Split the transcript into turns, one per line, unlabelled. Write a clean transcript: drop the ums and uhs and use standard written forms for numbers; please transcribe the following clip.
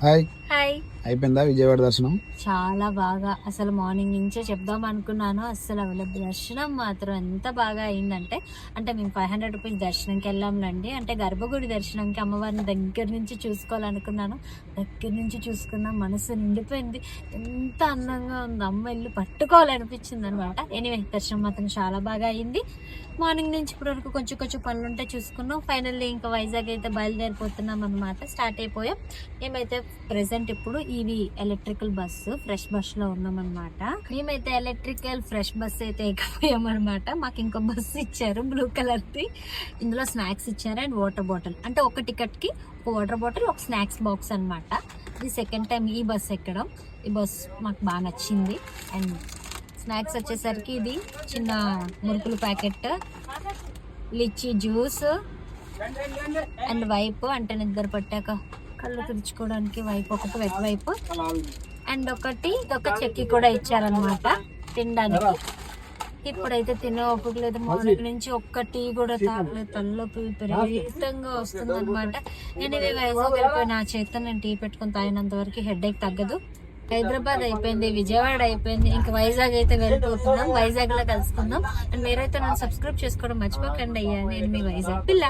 Hi
hi.
అయిపోయిందా విజయవాడ దర్శనం?
చాలా బాగా, అసలు మార్నింగ్ నుంచే చెప్దాం అనుకున్నాను. అసలు వాళ్ళ దర్శనం మాత్రం ఎంత బాగా అయిందంటే, అంటే మేము 500 రూపీస్ దర్శనంకి వెళ్ళాంలండి. అంటే గర్భగుడి దర్శనంకి అమ్మవారిని దగ్గర నుంచి చూసుకోవాలనుకున్నాను. దగ్గర నుంచి చూసుకున్న మనసు నిండిపోయింది. ఎంత అందంగా ఉంది, అమ్మ ఇల్లు పట్టుకోవాలనిపించింది అనమాట. ఎనీవే దర్శనం మాత్రం చాలా బాగా అయింది. మార్నింగ్ నుంచి ఇప్పటి వరకు కొంచెం కొంచెం పనులు ఉంటే చూసుకున్నాం. ఫైనల్లీ ఇంకా వైజాగ్ అయితే బయలుదేరిపోతున్నాం అనమాట. స్టార్ట్ అయిపోయాం. మేమైతే ప్రెసెంట్ ఇప్పుడు ఇది ఎలక్ట్రికల్ బస్సు ఫ్రెష్ బస్ లో ఉన్నాం అనమాట. మేమైతే ఎలక్ట్రికల్ ఫ్రెష్ బస్ అయితే ఎక్కిపోయాం అనమాట. మాకు ఇంకో బస్సు ఇచ్చారు బ్లూ కలర్ ది. ఇందులో స్నాక్స్ ఇచ్చారు అండ్ వాటర్ బాటిల్. అంటే ఒక టికెట్ కి ఒక వాటర్ బాటిల్, ఒక స్నాక్స్ బాక్స్ అనమాట. ఇది సెకండ్ టైం ఈ బస్ ఎక్కడం. ఈ బస్ మాకు బాగా నచ్చింది. అండ్ స్నాక్స్ వచ్చేసరికి ఇది చిన్న మురుకులు ప్యాకెట్, లిచ్చి జ్యూస్ అండ్ వైపు, అంటే నిద్ర పట్టాక కళ్ళు తుడుచుకోవడానికి వైపు, ఒకటి వెట్ వైపు అండ్ ఒకటి ఇదొక చెక్కి కూడా ఇచ్చారనమాట తినడానికి. ఇప్పుడైతే తినే ఓపిక లేదు. మార్నింగ్ నుంచి ఒక్క టీ కూడా తాగలేదు. తలనొప్పి విపరీతంగా వస్తుంది అనమాట. ఎనివే వైజాగ్ వెళ్ళిపోయి నా చేత నేను టీ పెట్టుకుని తాగినంత వరకు హెడ్ ఏక్ తగ్గదు. హైదరాబాద్ అయిపోయింది, విజయవాడ అయిపోయింది, ఇంకా వైజాగ్ అయితే వెళ్ళిపోతున్నాం. వైజాగ్ లో కలుసుకుందాం. అండ్ మీరైతే నన్ను సబ్స్క్రైబ్ చేసుకోవడం మర్చిపోకండి అయ్యా. నేను మీ వైజాగ్ పిల్ల.